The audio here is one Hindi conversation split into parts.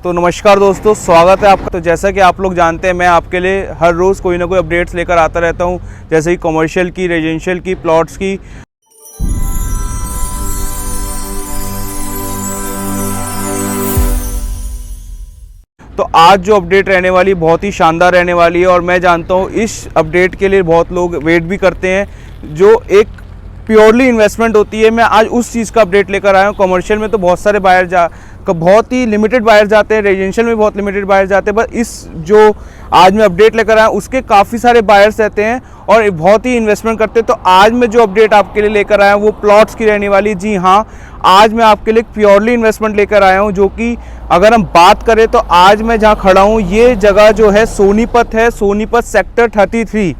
तो नमस्कार दोस्तों, स्वागत है आपका। तो जैसा कि आप लोग जानते हैं, मैं आपके लिए हर रोज़ कोई ना कोई अपडेट्स लेकर आता रहता हूं, जैसे कि कमर्शियल की, रेजिडेंशियल की, प्लॉट्स की। तो आज जो अपडेट रहने वाली बहुत ही शानदार रहने वाली है और मैं जानता हूं इस अपडेट के लिए बहुत लोग वेट भी करते हैं, जो एक प्योरली इन्वेस्टमेंट होती है। मैं आज उस चीज़ का अपडेट लेकर आया हूँ। कमर्शियल में तो बहुत सारे बायर बहुत ही लिमिटेड बायर जाते हैं, रेजिडेंशियल में बहुत लिमिटेड बायर जाते हैं, पर इस जो आज मैं अपडेट लेकर आया उसके काफ़ी सारे बायर्स रहते हैं और बहुत ही इन्वेस्टमेंट करते हैं। तो आज मैं जो अपडेट आपके लिए लेकर आया हूँ वो प्लॉट्स की रहने वाली। जी हाँ, आज मैं आपके लिए प्योरली इन्वेस्टमेंट लेकर आया हूँ, जो कि अगर हम बात करें तो आज मैं जहाँ खड़ा हूँ ये जगह जो है सोनीपत है। सोनीपत सेक्टर 33,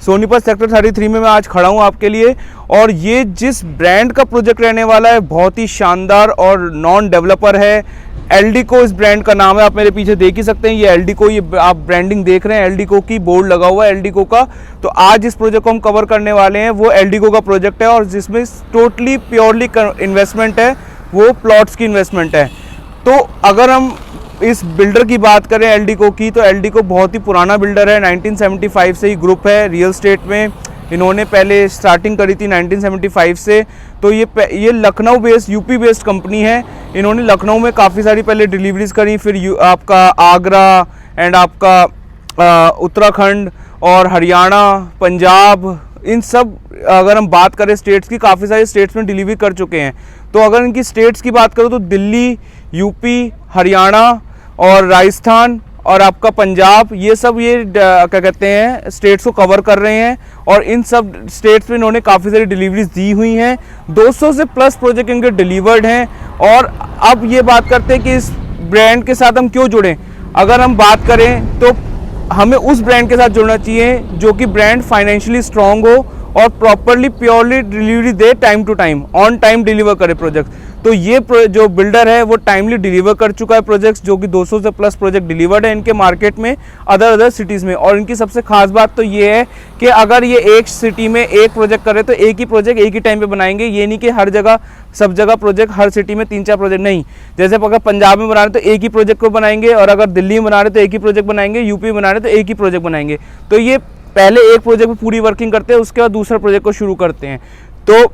सोनीपत सेक्टर 33 में मैं आज खड़ा हूँ आपके लिए। और ये जिस ब्रांड का प्रोजेक्ट रहने वाला है बहुत ही शानदार और नॉन डेवलपर है। एल्डिको इस ब्रांड का नाम है, आप मेरे पीछे देख ही सकते हैं। ये एल्डिको, ये आप ब्रांडिंग देख रहे हैं, एल्डिको की बोर्ड लगा हुआ है एल्डिको का। तो आज जिस प्रोजेक्ट को हम कवर करने वाले हैं वो एल्डिको का प्रोजेक्ट है और जिसमें टोटली प्योरली इन्वेस्टमेंट है, वो प्लॉट्स की इन्वेस्टमेंट है। तो अगर हम इस बिल्डर की बात करें एल्डिको की, तो एल्डिको बहुत ही पुराना बिल्डर है। 1975 से ही ग्रुप है रियल एस्टेट में। इन्होंने पहले स्टार्टिंग करी थी 1975 से। तो ये Lucknow based, UP based company है। इन्होंने लखनऊ में काफ़ी सारी पहले डिलीवरीज करी, फिर आपका आगरा एंड आपका उत्तराखंड और हरियाणा, पंजाब, इन सब अगर हम बात करें स्टेट्स की, काफ़ी सारे स्टेट्स में डिलीवरी कर चुके हैं। तो अगर इनकी स्टेट्स की बात करूँ तो दिल्ली, यूपी, हरियाणा और राजस्थान और आपका पंजाब, ये सब क्या कहते हैं स्टेट्स को कवर कर रहे हैं। और इन सब स्टेट्स में इन्होंने काफ़ी सारी डिलीवरीज दी हुई हैं। 200 से प्लस प्रोजेक्ट इनके डिलीवर्ड हैं। और अब ये बात करते हैं कि इस ब्रांड के साथ हम क्यों जुड़ें। अगर हम बात करें तो हमें उस ब्रांड के साथ जुड़ना चाहिए जो कि ब्रांड फाइनेंशियली स्ट्रॉन्ग हो और प्रॉपरली प्योरली डिलीवरी दे, time to time, on time deliver करे प्रोजेक्ट। तो ये जो बिल्डर है वो टाइमली डिलीवर कर चुका है प्रोजेक्ट्स, जो कि 200 से प्लस प्रोजेक्ट डिलीवर्ड है इनके मार्केट में, अदर सिटीज़ में। और इनकी सबसे खास बात तो ये है कि अगर ये एक सिटी में एक प्रोजेक्ट करे तो एक ही प्रोजेक्ट एक ही टाइम पे बनाएंगे। ये नहीं कि हर जगह सब जगह प्रोजेक्ट, हर सिटी में 3-4 प्रोजेक्ट नहीं। जैसे अगर पंजाब में बना रहे तो एक ही प्रोजेक्ट को बनाएंगे, और अगर दिल्ली में बना रहे तो एक ही प्रोजेक्ट बनाएंगे, यूपी में बना रहे तो एक ही प्रोजेक्ट बनाएंगे। तो ये पहले एक प्रोजेक्ट में पूरी वर्किंग करते हैं, उसके बाद दूसरा प्रोजेक्ट को शुरू करते हैं। तो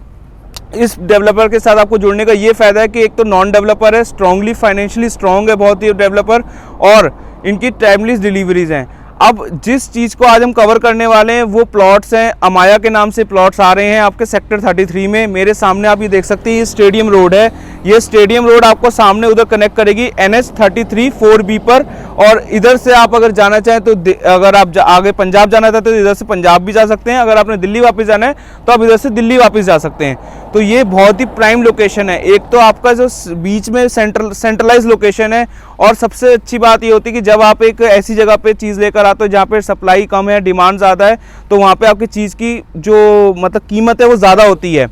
इस डेवलपर के साथ आपको जुड़ने का ये फ़ायदा है कि एक तो नॉन डेवलपर है, स्ट्रांगली फाइनेंशियली स्ट्रांग है बहुत ही डेवलपर, और इनकी टाइमली डिलीवरीज हैं। अब जिस चीज़ को आज हम कवर करने वाले हैं वो प्लॉट्स हैं। अमाया के नाम से प्लॉट्स आ रहे हैं आपके सेक्टर 33 में। मेरे सामने आप ये देख सकते हैं, ये स्टेडियम रोड है। ये स्टेडियम रोड आपको सामने उधर कनेक्ट करेगी NH 33 4B पर। और इधर से आप अगर जाना चाहें तो अगर आप आगे पंजाब जाना चाहते तो इधर से पंजाब भी जा सकते हैं। अगर आपने दिल्ली वापस जाना है तो आप इधर से दिल्ली वापस जा सकते हैं। तो ये बहुत ही प्राइम लोकेशन है। एक तो आपका जो बीच में सेंट्रलाइज लोकेशन है, और सबसे अच्छी बात ये होती है कि जब आप एक ऐसी जगह पे चीज़ लेकर आते हो जहाँ पे सप्लाई कम है, डिमांड ज़्यादा है, तो वहाँ पे आपकी चीज़ की जो मतलब कीमत है वो ज़्यादा होती है।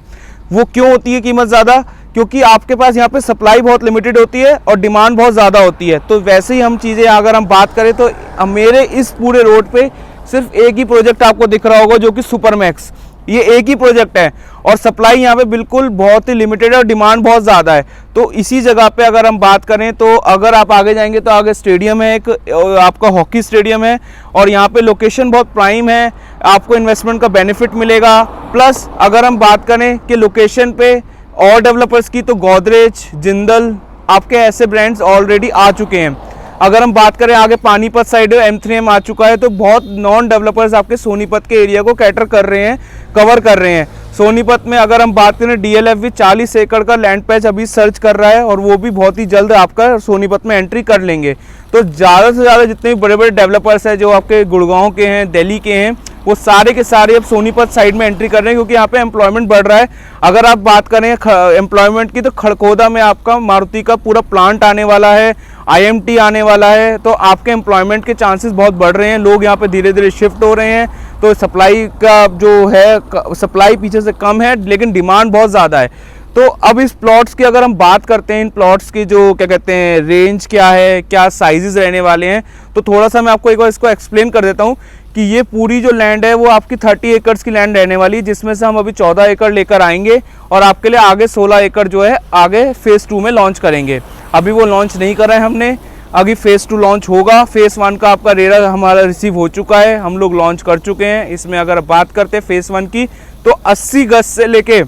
वो क्यों होती है कीमत ज़्यादा? क्योंकि आपके पास यहाँ पे सप्लाई बहुत लिमिटेड होती है और डिमांड बहुत ज़्यादा होती है। तो वैसे ही हम चीज़ें अगर हम बात करें तो मेरे इस पूरे रोड पे सिर्फ एक ही प्रोजेक्ट आपको दिख रहा होगा, जो कि सुपरमैक्स। ये एक ही प्रोजेक्ट है और सप्लाई यहाँ पे बिल्कुल बहुत ही लिमिटेड है और डिमांड बहुत ज़्यादा है। तो इसी जगह पे अगर हम बात करें तो अगर आप आगे जाएंगे तो आगे स्टेडियम है, एक आपका हॉकी स्टेडियम है, और यहाँ पे लोकेशन बहुत प्राइम है, आपको इन्वेस्टमेंट का बेनिफिट मिलेगा। प्लस अगर हम बात करें कि लोकेशन पे और डेवलपर्स की, तो गोदरेज, जिंदल, आपके ऐसे ब्रांड्स ऑलरेडी आ चुके हैं। अगर हम बात करें आगे पानीपत साइड M3M आ चुका है। तो बहुत नॉन डेवलपर्स आपके सोनीपत के एरिया को कैटर कर रहे हैं, कवर कर रहे हैं। सोनीपत में अगर हम बात करें DLF भी 40 एकड़ का लैंड पैच अभी सर्च कर रहा है, और वो भी बहुत ही जल्द आपका सोनीपत में एंट्री कर लेंगे। तो ज़्यादा से ज़्यादा जितने भी बड़े बड़े डेवलपर्स हैं जो आपके गुड़गांव के हैं, दिल्ली के हैं, वो सारे के सारे अब सोनीपत साइड में एंट्री कर रहे हैं, क्योंकि यहाँ पे एम्प्लॉयमेंट बढ़ रहा है। अगर आप बात करें एम्प्लॉयमेंट की तो खड़कोदा में आपका मारुति का पूरा प्लांट आने वाला है, IMT आने वाला है। तो आपके एम्प्लॉयमेंट के चांसेस बहुत बढ़ रहे हैं, लोग यहाँ पे धीरे धीरे शिफ्ट हो रहे हैं। तो सप्लाई का जो है, सप्लाई पीछे से कम है लेकिन डिमांड बहुत ज़्यादा है। तो अब इस प्लॉट्स की अगर हम बात करते हैं, इन प्लॉट्स की जो क्या कहते हैं रेंज क्या है, क्या साइजेस रहने वाले हैं, तो थोड़ा सा मैं आपको एक बार इसको एक्सप्लेन कर देता हूँ कि ये पूरी जो लैंड है वो आपकी 30 एकड़ की लैंड रहने वाली है, जिसमें से हम अभी 14 एकड़ लेकर आएंगे और आपके लिए आगे 16 एकड़ जो है आगे फेज़ 2 में लॉन्च करेंगे। अभी वो लॉन्च नहीं कर रहे हैं हमने, अभी फेज़ 2 लॉन्च होगा। फेज़ 1 का आपका रेरा हमारा रिसीव हो चुका है, हम लोग लॉन्च कर चुके हैं। इसमें अगर बात करते हैं फेज़ 1 की, तो 80 गज से लेके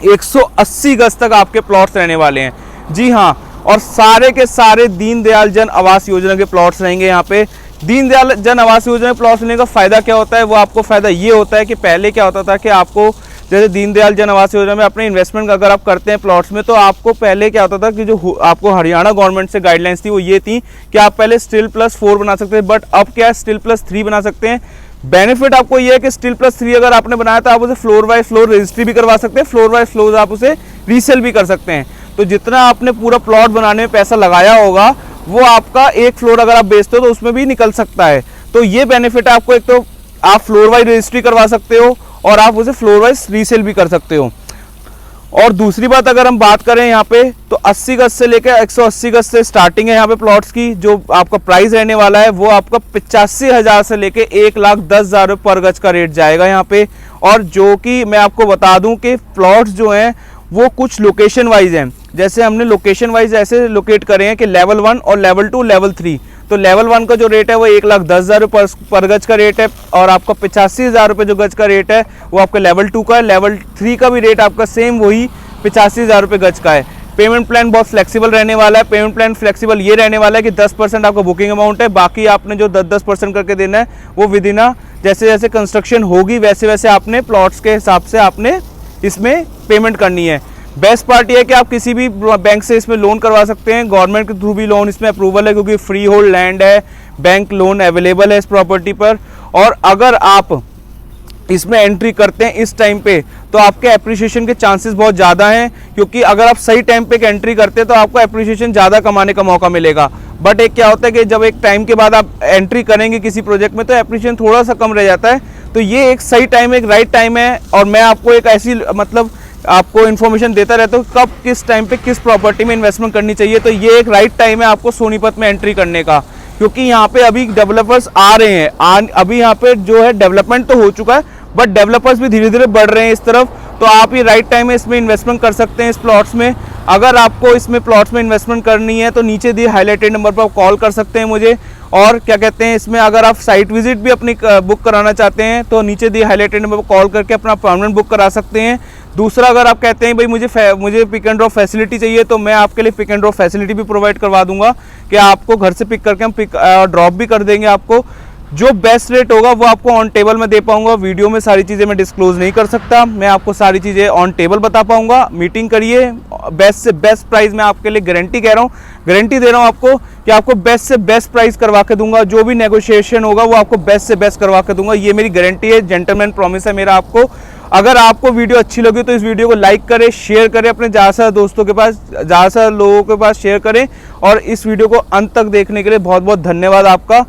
180 गज तक आपके प्लॉट्स रहने वाले हैं। जी हाँ, और सारे के सारे दीनदयाल जन आवास योजना के प्लॉट्स रहेंगे यहाँ पे। दीनदयाल जन आवास योजना के प्लॉट्स लेने का फ़ायदा क्या होता है, वो आपको फ़ायदा ये होता है कि पहले क्या होता था कि आपको जैसे दीनदयाल जन आवास योजना में अपने इन्वेस्टमेंट अगर आप करते हैं प्लॉट्स में, तो आपको पहले क्या होता था कि जो आपको हरियाणा गवर्नमेंट से गाइडलाइंस थी वो ये थी कि आप पहले स्टिल +4 बना सकते हैं, बट अब क्या है स्टिल +3 बना सकते हैं। बेनिफिट आपको ये है कि स्टिल +3 अगर आपने बनाया तो आप उसे फ्लोर बाय फ्लोर रजिस्ट्री भी करवा सकते हैं, फ्लोर बाय फ्लोर आप उसे रीसेल भी कर सकते हैं। तो जितना आपने पूरा प्लॉट बनाने में पैसा लगाया होगा वो आपका एक फ्लोर अगर आप बेचते हो तो उसमें भी निकल सकता है। तो ये बेनिफिट है आपको, एक तो आप फ्लोर वाइज रजिस्ट्री करवा सकते हो और आप उसे फ्लोर वाइज रीसेल भी कर सकते हो। और दूसरी बात अगर हम बात करें यहाँ पे, तो 80 गज से लेकर 180 गज से स्टार्टिंग है यहाँ पे प्लॉट्स की। जो आपका प्राइस रहने वाला है वो आपका 85,000 से लेके 1,10,000 रुपये पर गज का रेट जाएगा यहाँ पे। और जो कि मैं आपको बता दूं कि प्लॉट्स जो हैं वो कुछ लोकेशन वाइज हैं। जैसे हमने लोकेशन वाइज ऐसे लोकेट करे हैं कि लेवल 1 और लेवल 2, लेवल 3। तो लेवल 1 का जो रेट है वो 1,10,000 रुपये पर गज का रेट है, और आपका 85,000 रुपये जो गज का रेट है वो आपका लेवल 2 का है। लेवल 3 का भी रेट आपका सेम वही 85,000 रुपये गज का है। पेमेंट प्लान बहुत फ्लेक्सिबल रहने वाला है। पेमेंट प्लान फ्लेक्सिबल ये रहने वाला है कि 10% आपका बुकिंग अमाउंट है, बाकी आपने जो 10% करके देना है वो विद इन जैसे जैसे कंस्ट्रक्शन होगी वैसे वैसे आपने प्लॉट्स के हिसाब से आपने इसमें पेमेंट करनी है। बेस्ट पार्ट ये है कि आप किसी भी बैंक से इसमें लोन करवा सकते हैं, गवर्नमेंट के थ्रू भी लोन इसमें अप्रूवल है क्योंकि फ्री होल्ड लैंड है, बैंक लोन अवेलेबल है इस प्रॉपर्टी पर। और अगर आप इसमें एंट्री करते हैं इस टाइम पे तो आपके एप्रिसिएशन के चांसेस बहुत ज़्यादा हैं, क्योंकि अगर आप सही टाइम पे एंट्री करते हैं तो आपको एप्रिसिएशन ज़्यादा कमाने का मौका मिलेगा। बट एक क्या होता है कि जब एक टाइम के बाद आप एंट्री करेंगे किसी प्रोजेक्ट में तो एप्रिसिएशन थोड़ा सा कम रह जाता है। तो ये एक सही टाइम है, एक राइट टाइम है। और मैं आपको एक ऐसी मतलब आपको इन्फॉर्मेशन देता रहता हूँ कब किस टाइम पे किस प्रॉपर्टी में इन्वेस्टमेंट करनी चाहिए। तो ये एक राइट टाइम है आपको सोनीपत में एंट्री करने का, क्योंकि यहाँ पे अभी डेवलपर्स आ रहे हैं। अभी यहाँ पे जो है डेवलपमेंट तो हो चुका है बट डेवलपर्स भी धीरे धीरे बढ़ रहे हैं इस तरफ। तो आप ये राइट टाइम में इसमें इन्वेस्टमेंट कर सकते हैं इस प्लॉट्स में। अगर आपको इसमें प्लॉट्स में इन्वेस्टमेंट करनी है तो नीचे दिए हाईलाइटेड नंबर पर आप कॉल कर सकते हैं मुझे। और क्या कहते हैं इसमें अगर आप साइट विजिट भी अपनी बुक कराना चाहते हैं तो नीचे दिए हाईलाइटेड नंबर पर कॉल करके अपना अपॉइंटमेंट बुक करा सकते हैं। दूसरा, अगर आप कहते हैं भाई मुझे पिक एंड ड्रॉप फैसिलिटी चाहिए तो मैं आपके लिए पिक एंड ड्रॉप फैसिलिटी भी प्रोवाइड करवा दूंगा कि आपको घर से पिक करके हम पिक ड्रॉप भी कर देंगे। आपको जो बेस्ट रेट होगा वो आपको ऑन टेबल में दे पाऊंगा। वीडियो में सारी चीज़ें मैं डिस्क्लोज नहीं कर सकता, मैं आपको सारी चीज़ें ऑन टेबल बता पाऊंगा। मीटिंग करिए, बेस्ट से बेस्ट प्राइस मैं आपके लिए गारंटी कह रहा हूँ, गारंटी दे रहा हूँ आपको कि आपको बेस्ट से बेस्ट प्राइस करवा के दूंगा। जो भी नेगोशिएशन होगा वो आपको बेस्ट से बेस्ट करवा के दूंगा, ये मेरी गारंटी है, जेंटलमैन प्रॉमिस है मेरा आपको। अगर आपको वीडियो अच्छी लगी तो इस वीडियो को लाइक करें, शेयर करें, अपने ज़्यादा से दोस्तों के पास, ज़्यादा से लोगों के पास शेयर करें। और इस वीडियो को अंत तक देखने के लिए बहुत बहुत धन्यवाद आपका।